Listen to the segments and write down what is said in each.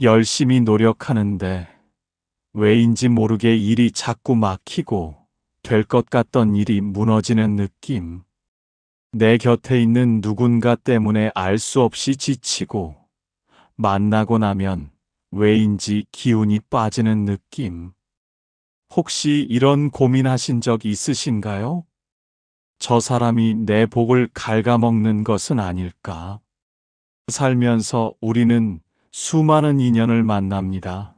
열심히 노력하는데 왜인지 모르게 일이 자꾸 막히고 될 것 같던 일이 무너지는 느낌. 내 곁에 있는 누군가 때문에 알 수 없이 지치고 만나고 나면 왜인지 기운이 빠지는 느낌. 혹시 이런 고민하신 적 있으신가요? 저 사람이 내 복을 갉아먹는 것은 아닐까? 살면서 우리는 수많은 인연을 만납니다.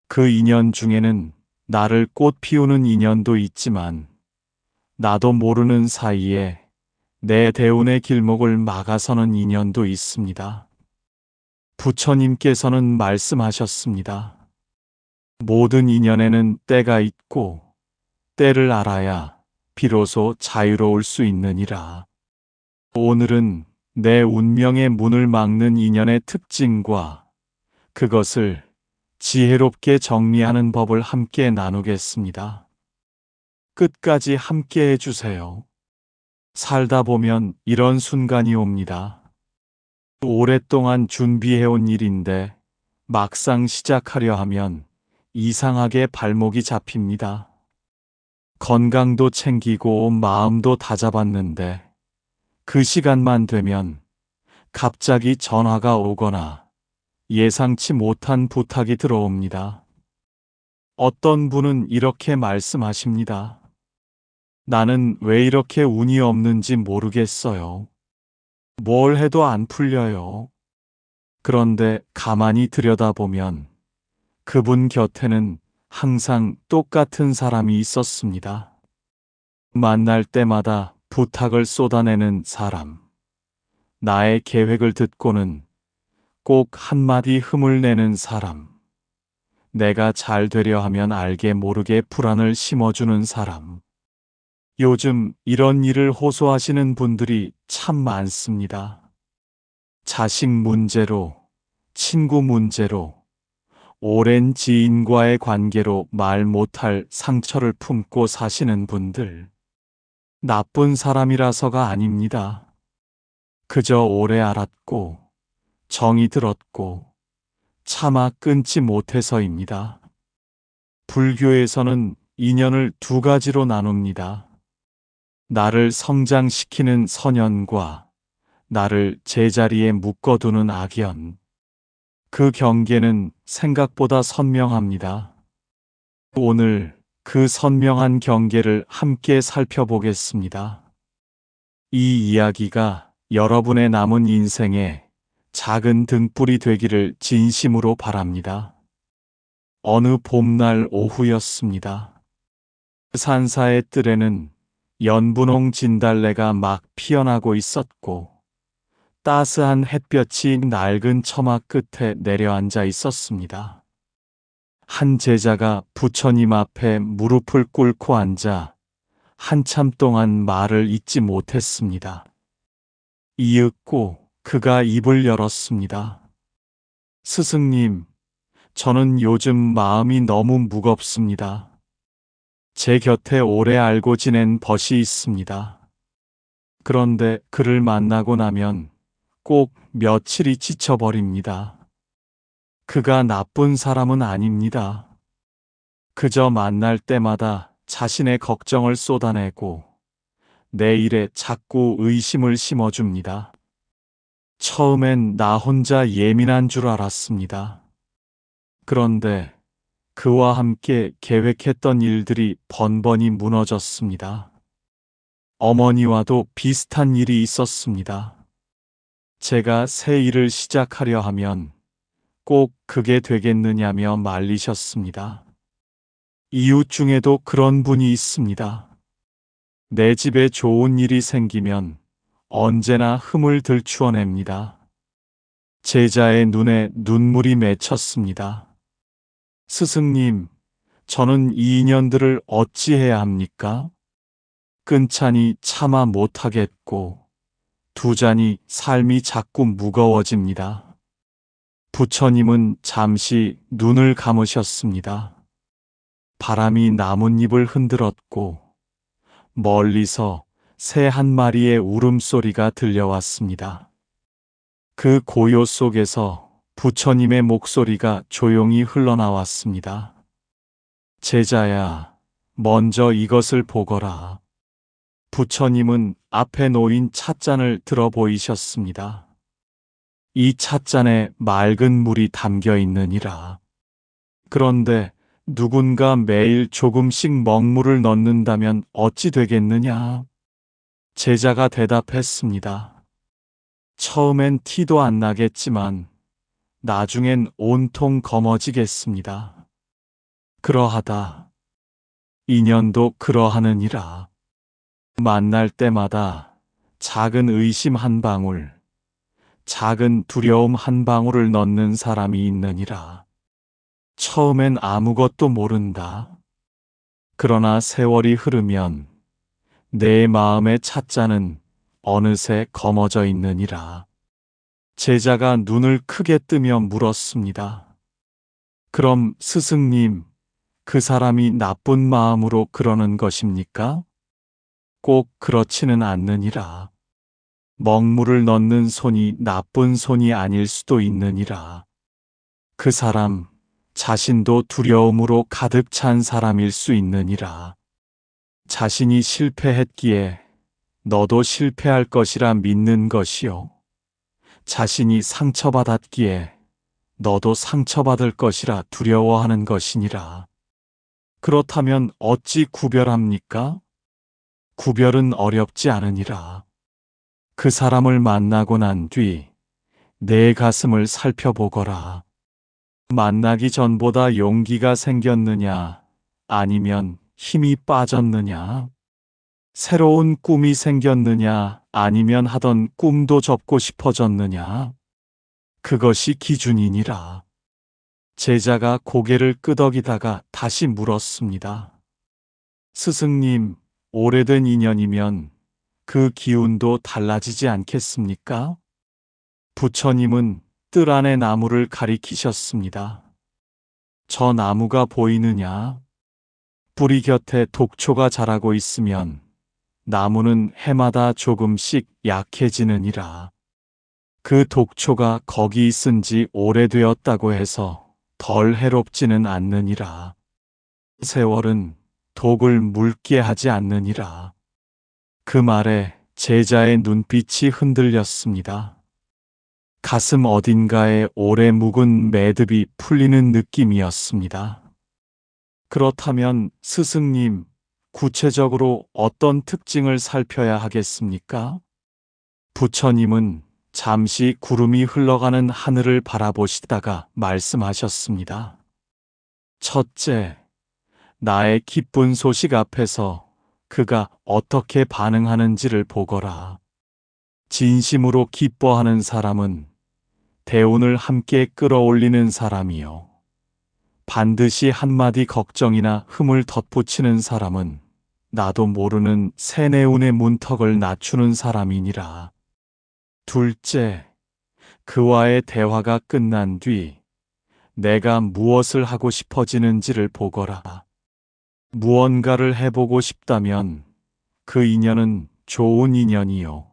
그 인연 중에는 나를 꽃 피우는 인연도 있지만 나도 모르는 사이에 내 대운의 길목을 막아서는 인연도 있습니다. 부처님께서는 말씀하셨습니다. 모든 인연에는 때가 있고 때를 알아야 비로소 자유로울 수 있느니라. 오늘은 내 운명의 문을 막는 인연의 특징과 그것을 지혜롭게 정리하는 법을 함께 나누겠습니다. 끝까지 함께 해주세요. 살다 보면 이런 순간이 옵니다. 오랫동안 준비해온 일인데 막상 시작하려 하면 이상하게 발목이 잡힙니다. 건강도 챙기고 마음도 다잡았는데 그 시간만 되면 갑자기 전화가 오거나 예상치 못한 부탁이 들어옵니다. 어떤 분은 이렇게 말씀하십니다. 나는 왜 이렇게 운이 없는지 모르겠어요. 뭘 해도 안 풀려요. 그런데 가만히 들여다보면 그분 곁에는 항상 똑같은 사람이 있었습니다. 만날 때마다 부탁을 쏟아내는 사람. 나의 계획을 듣고는 꼭 한마디 흠을 내는 사람. 내가 잘 되려 하면 알게 모르게 불안을 심어주는 사람. 요즘 이런 일을 호소하시는 분들이 참 많습니다. 자식 문제로, 친구 문제로, 오랜 지인과의 관계로 말 못할 상처를 품고 사시는 분들. 나쁜 사람이라서가 아닙니다. 그저 오래 알았고, 정이 들었고, 차마 끊지 못해서입니다. 불교에서는 인연을 두 가지로 나눕니다. 나를 성장시키는 선연과 나를 제자리에 묶어두는 악연. 그 경계는 생각보다 선명합니다. 오늘 그 선명한 경계를 함께 살펴보겠습니다. 이 이야기가 여러분의 남은 인생에 작은 등불이 되기를 진심으로 바랍니다. 어느 봄날 오후였습니다. 산사의 뜰에는 연분홍 진달래가 막 피어나고 있었고 따스한 햇볕이 낡은 처마 끝에 내려앉아 있었습니다. 한 제자가 부처님 앞에 무릎을 꿇고 앉아 한참 동안 말을 잇지 못했습니다. 이윽고 그가 입을 열었습니다. 스승님, 저는 요즘 마음이 너무 무겁습니다. 제 곁에 오래 알고 지낸 벗이 있습니다. 그런데 그를 만나고 나면 꼭 며칠이 지쳐버립니다. 그가 나쁜 사람은 아닙니다. 그저 만날 때마다 자신의 걱정을 쏟아내고 내 일에 자꾸 의심을 심어줍니다. 처음엔 나 혼자 예민한 줄 알았습니다. 그런데 그와 함께 계획했던 일들이 번번이 무너졌습니다. 어머니와도 비슷한 일이 있었습니다. 제가 새 일을 시작하려 하면 꼭 그게 되겠느냐며 말리셨습니다. 이웃 중에도 그런 분이 있습니다. 내 집에 좋은 일이 생기면 언제나 흠을 들추어냅니다. 제자의 눈에 눈물이 맺혔습니다. 스승님, 저는 이 인연들을 어찌해야 합니까? 끊자니 차마 못하겠고 두자니 삶이 자꾸 무거워집니다. 부처님은 잠시 눈을 감으셨습니다. 바람이 나뭇잎을 흔들었고 멀리서 새 한 마리의 울음소리가 들려왔습니다. 그 고요 속에서 부처님의 목소리가 조용히 흘러나왔습니다. 제자야, 먼저 이것을 보거라. 부처님은 앞에 놓인 찻잔을 들어 보이셨습니다. 이 찻잔에 맑은 물이 담겨 있느니라. 그런데 누군가 매일 조금씩 먹물을 넣는다면 어찌 되겠느냐? 제자가 대답했습니다. 처음엔 티도 안 나겠지만 나중엔 온통 검어지겠습니다. 그러하다. 인연도 그러하느니라. 만날 때마다 작은 의심 한 방울, 작은 두려움 한 방울을 넣는 사람이 있느니라. 처음엔 아무것도 모른다. 그러나 세월이 흐르면 내 마음의 찻잔은 어느새 검어져 있느니라. 제자가 눈을 크게 뜨며 물었습니다. 그럼 스승님, 그 사람이 나쁜 마음으로 그러는 것입니까? 꼭 그렇지는 않느니라. 먹물을 넣는 손이 나쁜 손이 아닐 수도 있느니라. 그 사람 자신도 두려움으로 가득 찬 사람일 수 있느니라. 자신이 실패했기에 너도 실패할 것이라 믿는 것이요. 자신이 상처받았기에 너도 상처받을 것이라 두려워하는 것이니라. 그렇다면 어찌 구별합니까? 구별은 어렵지 않으니라. 그 사람을 만나고 난 뒤 내 가슴을 살펴보거라. 만나기 전보다 용기가 생겼느냐, 아니면 힘이 빠졌느냐? 새로운 꿈이 생겼느냐, 아니면 하던 꿈도 접고 싶어졌느냐? 그것이 기준이니라. 제자가 고개를 끄덕이다가 다시 물었습니다. 스승님, 오래된 인연이면 그 기운도 달라지지 않겠습니까? 부처님은 뜰 안의 나무를 가리키셨습니다. 저 나무가 보이느냐? 뿌리 곁에 독초가 자라고 있으면 나무는 해마다 조금씩 약해지느니라. 그 독초가 거기 있은 지 오래되었다고 해서 덜 해롭지는 않느니라. 세월은 독을 묽게 하지 않느니라. 그 말에 제자의 눈빛이 흔들렸습니다. 가슴 어딘가에 오래 묵은 매듭이 풀리는 느낌이었습니다. 그렇다면 스승님, 구체적으로 어떤 특징을 살펴야 하겠습니까? 부처님은 잠시 구름이 흘러가는 하늘을 바라보시다가 말씀하셨습니다. 첫째, 나의 기쁜 소식 앞에서 그가 어떻게 반응하는지를 보거라. 진심으로 기뻐하는 사람은 대운을 함께 끌어올리는 사람이요. 반드시 한마디 걱정이나 흠을 덧붙이는 사람은 나도 모르는 세뇌운의 문턱을 낮추는 사람이니라. 둘째, 그와의 대화가 끝난 뒤 내가 무엇을 하고 싶어지는지를 보거라. 무언가를 해보고 싶다면 그 인연은 좋은 인연이요.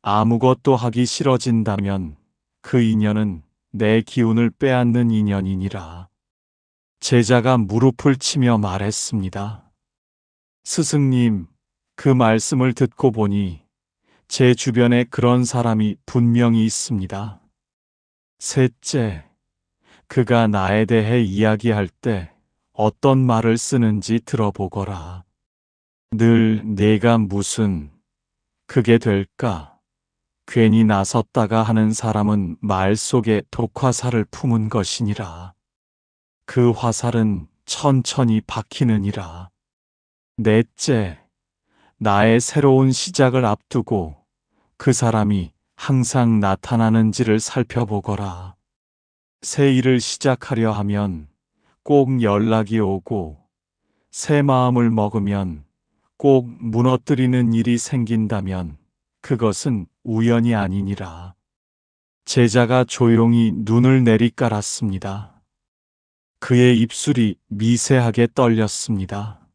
아무것도 하기 싫어진다면 그 인연은 내 기운을 빼앗는 인연이니라. 제자가 무릎을 치며 말했습니다. 스승님, 그 말씀을 듣고 보니 제 주변에 그런 사람이 분명히 있습니다. 셋째, 그가 나에 대해 이야기할 때 어떤 말을 쓰는지 들어보거라. 늘 내가 무슨 그게 될까? 괜히 나섰다가 하는 사람은 말 속에 독화살을 품은 것이니라. 그 화살은 천천히 박히느니라. 넷째, 나의 새로운 시작을 앞두고 그 사람이 항상 나타나는지를 살펴보거라. 새 일을 시작하려 하면 꼭 연락이 오고, 새 마음을 먹으면 꼭 무너뜨리는 일이 생긴다면 그것은 우연이 아니니라. 제자가 조용히 눈을 내리깔았습니다. 그의 입술이 미세하게 떨렸습니다.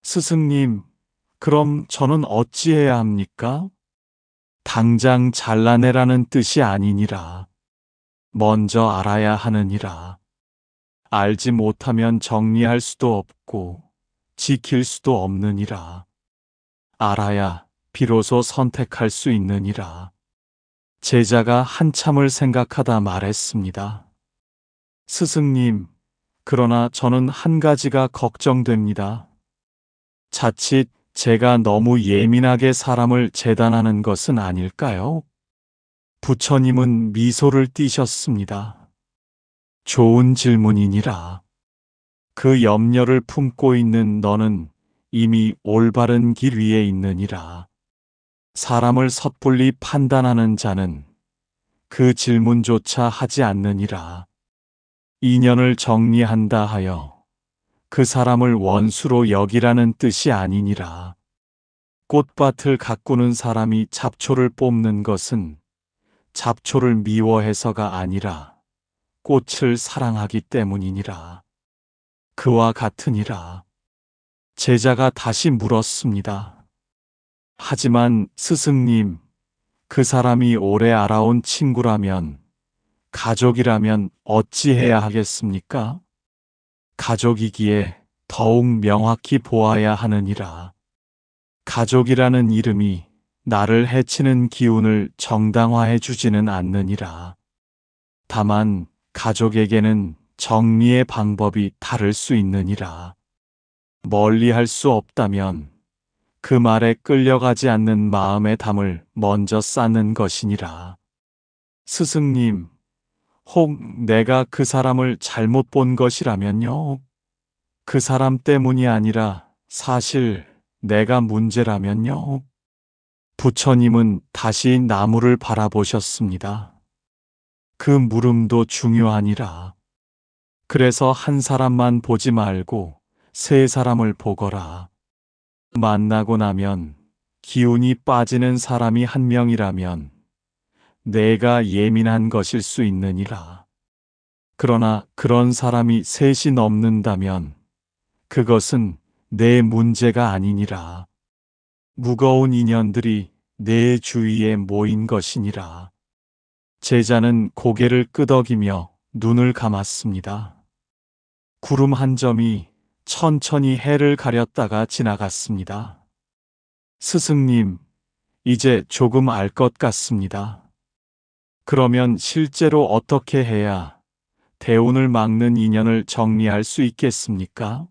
스승님, 그럼 저는 어찌해야 합니까? 당장 잘라내라는 뜻이 아니니라. 먼저 알아야 하느니라. 알지 못하면 정리할 수도 없고 지킬 수도 없느니라. 알아야 비로소 선택할 수 있느니라. 제자가 한참을 생각하다 말했습니다. 스승님, 그러나 저는 한 가지가 걱정됩니다. 자칫 제가 너무 예민하게 사람을 재단하는 것은 아닐까요? 부처님은 미소를 띠셨습니다. 좋은 질문이니라. 그 염려를 품고 있는 너는 이미 올바른 길 위에 있느니라. 사람을 섣불리 판단하는 자는 그 질문조차 하지 않느니라. 인연을 정리한다 하여 그 사람을 원수로 여기라는 뜻이 아니니라. 꽃밭을 가꾸는 사람이 잡초를 뽑는 것은 잡초를 미워해서가 아니라 꽃을 사랑하기 때문이니라. 그와 같으니라. 제자가 다시 물었습니다. 하지만 스승님, 그 사람이 오래 알아온 친구라면, 가족이라면 어찌해야 하겠습니까? 가족이기에 더욱 명확히 보아야 하느니라. 가족이라는 이름이 나를 해치는 기운을 정당화해 주지는 않느니라. 다만 가족에게는 정리의 방법이 다를 수 있느니라. 멀리 할 수 없다면 그 말에 끌려가지 않는 마음의 담을 먼저 쌓는 것이니라. 스승님, 혹 내가 그 사람을 잘못 본 것이라면요? 그 사람 때문이 아니라 사실 내가 문제라면요? 부처님은 다시 나무를 바라보셨습니다. 그 물음도 중요하니라. 그래서 한 사람만 보지 말고 세 사람을 보거라. 만나고 나면 기운이 빠지는 사람이 한 명이라면 내가 예민한 것일 수 있느니라. 그러나 그런 사람이 셋이 넘는다면 그것은 내 문제가 아니니라. 무거운 인연들이 내 주위에 모인 것이니라. 제자는 고개를 끄덕이며 눈을 감았습니다. 구름 한 점이 천천히 해를 가렸다가 지나갔습니다. 스승님, 이제 조금 알 것 같습니다. 그러면 실제로 어떻게 해야 대운을 막는 인연을 정리할 수 있겠습니까?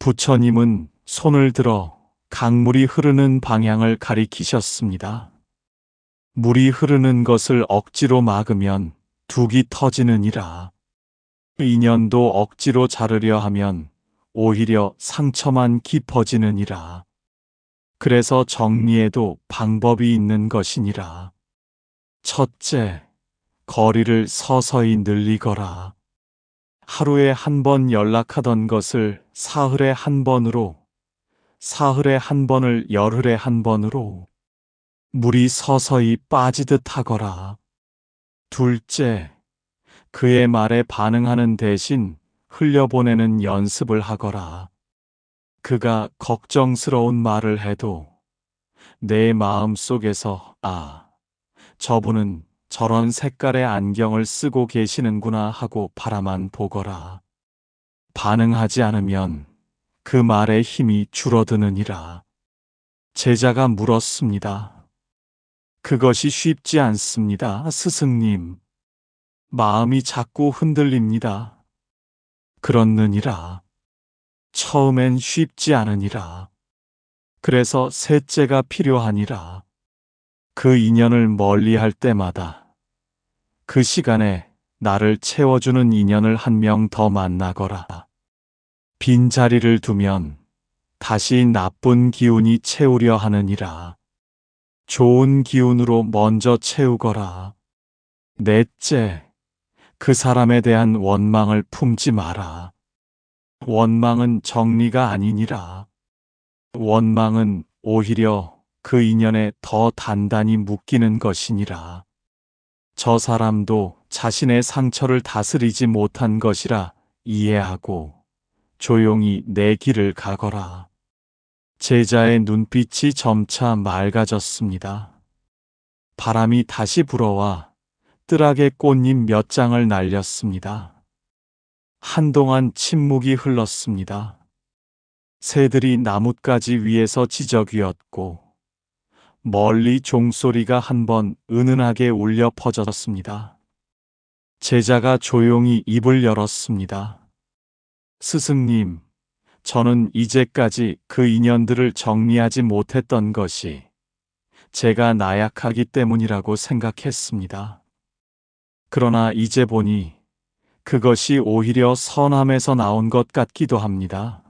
부처님은 손을 들어 강물이 흐르는 방향을 가리키셨습니다. 물이 흐르는 것을 억지로 막으면 둑이 터지느니라. 인연도 억지로 자르려 하면 오히려 상처만 깊어지느니라. 그래서 정리에도 방법이 있는 것이니라. 첫째, 거리를 서서히 늘리거라. 하루에 한 번 연락하던 것을 사흘에 한 번으로, 사흘에 한 번을 열흘에 한 번으로, 물이 서서히 빠지듯 하거라. 둘째, 그의 말에 반응하는 대신 흘려보내는 연습을 하거라. 그가 걱정스러운 말을 해도 내 마음 속에서 저분은 저런 색깔의 안경을 쓰고 계시는구나 하고 바라만 보거라. 반응하지 않으면 그 말의 힘이 줄어드느니라. 제자가 물었습니다. 그것이 쉽지 않습니다, 스승님. 마음이 자꾸 흔들립니다. 그렇느니라. 처음엔 쉽지 않으니라. 그래서 셋째가 필요하니라. 그 인연을 멀리할 때마다 그 시간에 나를 채워주는 인연을 한 명 더 만나거라. 빈자리를 두면 다시 나쁜 기운이 채우려 하느니라. 좋은 기운으로 먼저 채우거라. 넷째, 그 사람에 대한 원망을 품지 마라. 원망은 정리가 아니니라. 원망은 오히려 그 인연에 더 단단히 묶이는 것이니라. 저 사람도 자신의 상처를 다스리지 못한 것이라 이해하고 조용히 내 길을 가거라. 제자의 눈빛이 점차 맑아졌습니다. 바람이 다시 불어와 뜰하게 꽃잎 몇 장을 날렸습니다. 한동안 침묵이 흘렀습니다. 새들이 나뭇가지 위에서 지저귀었고 멀리 종소리가 한번 은은하게 울려 퍼졌습니다. 제자가 조용히 입을 열었습니다. 스승님, 저는 이제까지 그 인연들을 정리하지 못했던 것이 제가 나약하기 때문이라고 생각했습니다. 그러나 이제 보니 그것이 오히려 선함에서 나온 것 같기도 합니다.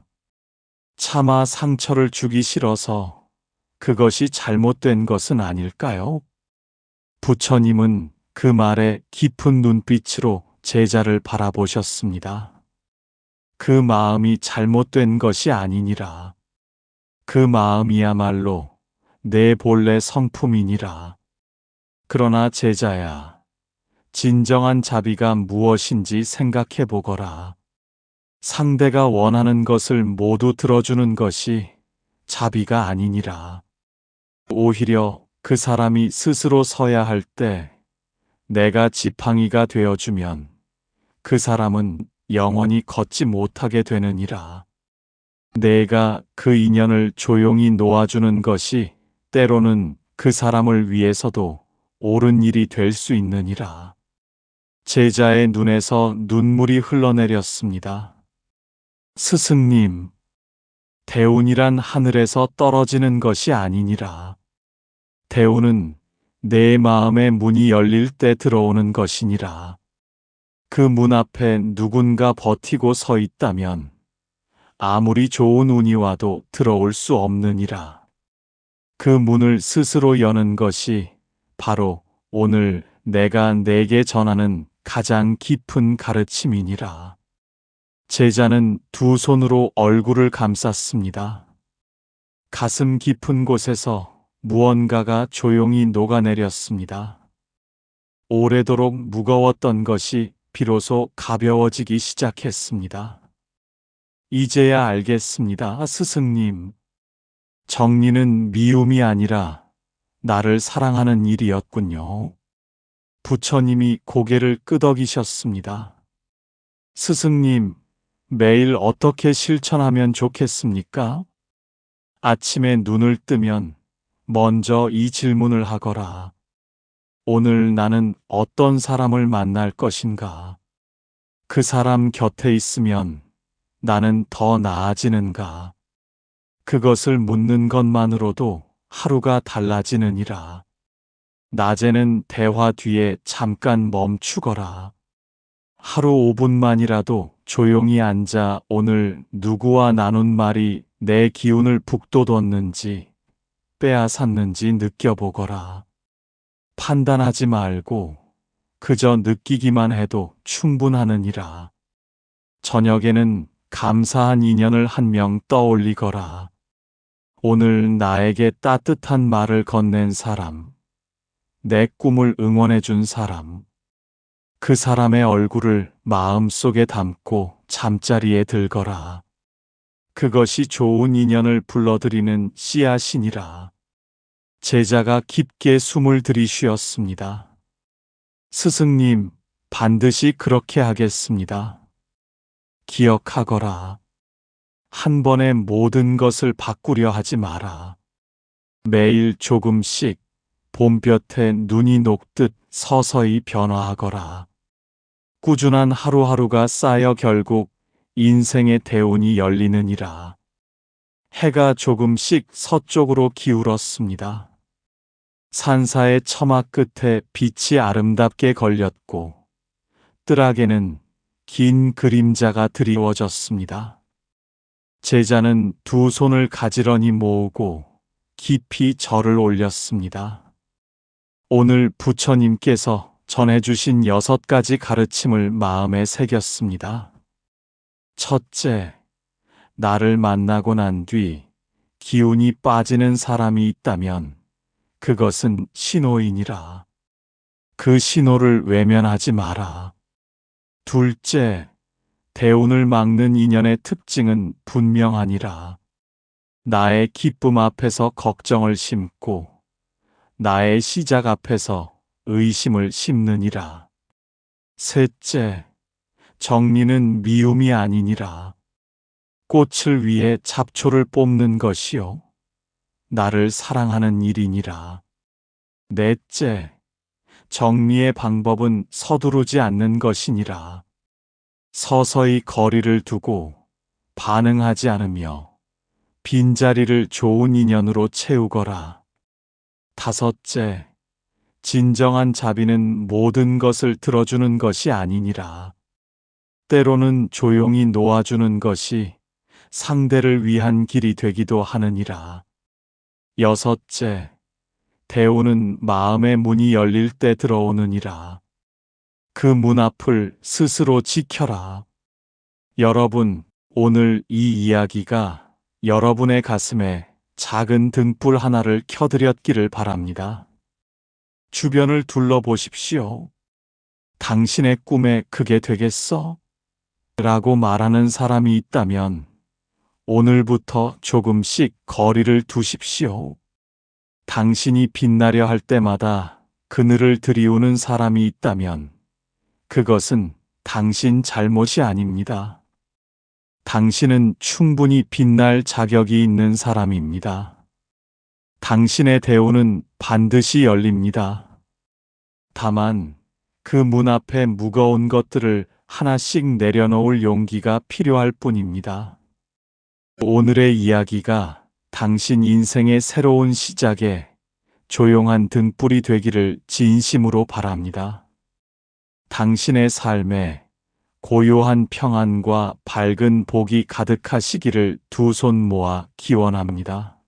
차마 상처를 주기 싫어서 그것이 잘못된 것은 아닐까요? 부처님은 그 말에 깊은 눈빛으로 제자를 바라보셨습니다. 그 마음이 잘못된 것이 아니니라. 그 마음이야말로 내 본래 성품이니라. 그러나 제자야, 진정한 자비가 무엇인지 생각해 보거라. 상대가 원하는 것을 모두 들어주는 것이 자비가 아니니라. 오히려 그 사람이 스스로 서야 할 때 내가 지팡이가 되어주면 그 사람은 영원히 걷지 못하게 되느니라. 내가 그 인연을 조용히 놓아주는 것이 때로는 그 사람을 위해서도 옳은 일이 될 수 있느니라. 제자의 눈에서 눈물이 흘러내렸습니다. 스승님, 대운이란 하늘에서 떨어지는 것이 아니니라. 대운은 내 마음의 문이 열릴 때 들어오는 것이니라. 그 문 앞에 누군가 버티고 서 있다면 아무리 좋은 운이 와도 들어올 수 없느니라. 그 문을 스스로 여는 것이 바로 오늘 내가 내게 전하는 가장 깊은 가르침이니라. 제자는 두 손으로 얼굴을 감쌌습니다. 가슴 깊은 곳에서 무언가가 조용히 녹아내렸습니다. 오래도록 무거웠던 것이 비로소 가벼워지기 시작했습니다. 이제야 알겠습니다, 스승님. 정리는 미움이 아니라 나를 사랑하는 일이었군요. 부처님이 고개를 끄덕이셨습니다. 스승님, 매일 어떻게 실천하면 좋겠습니까? 아침에 눈을 뜨면 먼저 이 질문을 하거라. 오늘 나는 어떤 사람을 만날 것인가? 그 사람 곁에 있으면 나는 더 나아지는가? 그것을 묻는 것만으로도 하루가 달라지느니라. 낮에는 대화 뒤에 잠깐 멈추거라. 하루 5분만이라도 조용히 앉아 오늘 누구와 나눈 말이 내 기운을 북돋웠는지 빼앗았는지 느껴보거라. 판단하지 말고 그저 느끼기만 해도 충분하느니라. 저녁에는 감사한 인연을 한 명 떠올리거라. 오늘 나에게 따뜻한 말을 건넨 사람, 내 꿈을 응원해준 사람, 그 사람의 얼굴을 마음속에 담고 잠자리에 들거라. 그것이 좋은 인연을 불러들이는 씨앗이니라. 제자가 깊게 숨을 들이쉬었습니다. 스승님, 반드시 그렇게 하겠습니다. 기억하거라. 한 번에 모든 것을 바꾸려 하지 마라. 매일 조금씩 봄볕에 눈이 녹듯 서서히 변화하거라. 꾸준한 하루하루가 쌓여 결국 인생의 대운이 열리느니라. 해가 조금씩 서쪽으로 기울었습니다. 산사의 처마 끝에 빛이 아름답게 걸렸고 뜰악에는 긴 그림자가 드리워졌습니다. 제자는 두 손을 가지런히 모으고 깊이 절을 올렸습니다. 오늘 부처님께서 전해주신 6가지 가르침을 마음에 새겼습니다. 첫째, 나를 만나고 난 뒤 기운이 빠지는 사람이 있다면 그것은 신호이니라. 그 신호를 외면하지 마라. 둘째, 대운을 막는 인연의 특징은 분명하니라. 나의 기쁨 앞에서 걱정을 심고 나의 시작 앞에서 의심을 심느니라. 셋째, 정리는 미움이 아니니라. 꽃을 위해 잡초를 뽑는 것이요 나를 사랑하는 일이니라. 넷째, 정리의 방법은 서두르지 않는 것이니라. 서서히 거리를 두고 반응하지 않으며 빈자리를 좋은 인연으로 채우거라. 다섯째, 진정한 자비는 모든 것을 들어주는 것이 아니니라. 때로는 조용히 놓아주는 것이 상대를 위한 길이 되기도 하느니라. 여섯째, 대우는 마음의 문이 열릴 때 들어오느니라. 그 문 앞을 스스로 지켜라. 여러분, 오늘 이 이야기가 여러분의 가슴에 작은 등불 하나를 켜드렸기를 바랍니다. 주변을 둘러보십시오. 당신의 꿈에 그게 되겠어? 라고 말하는 사람이 있다면 오늘부터 조금씩 거리를 두십시오. 당신이 빛나려 할 때마다 그늘을 들이우는 사람이 있다면 그것은 당신 잘못이 아닙니다. 당신은 충분히 빛날 자격이 있는 사람입니다. 당신의 대우는 반드시 열립니다. 다만 그 문 앞에 무거운 것들을 하나씩 내려놓을 용기가 필요할 뿐입니다. 오늘의 이야기가 당신 인생의 새로운 시작에 조용한 등불이 되기를 진심으로 바랍니다. 당신의 삶에 고요한 평안과 밝은 복이 가득하시기를 두 손 모아 기원합니다.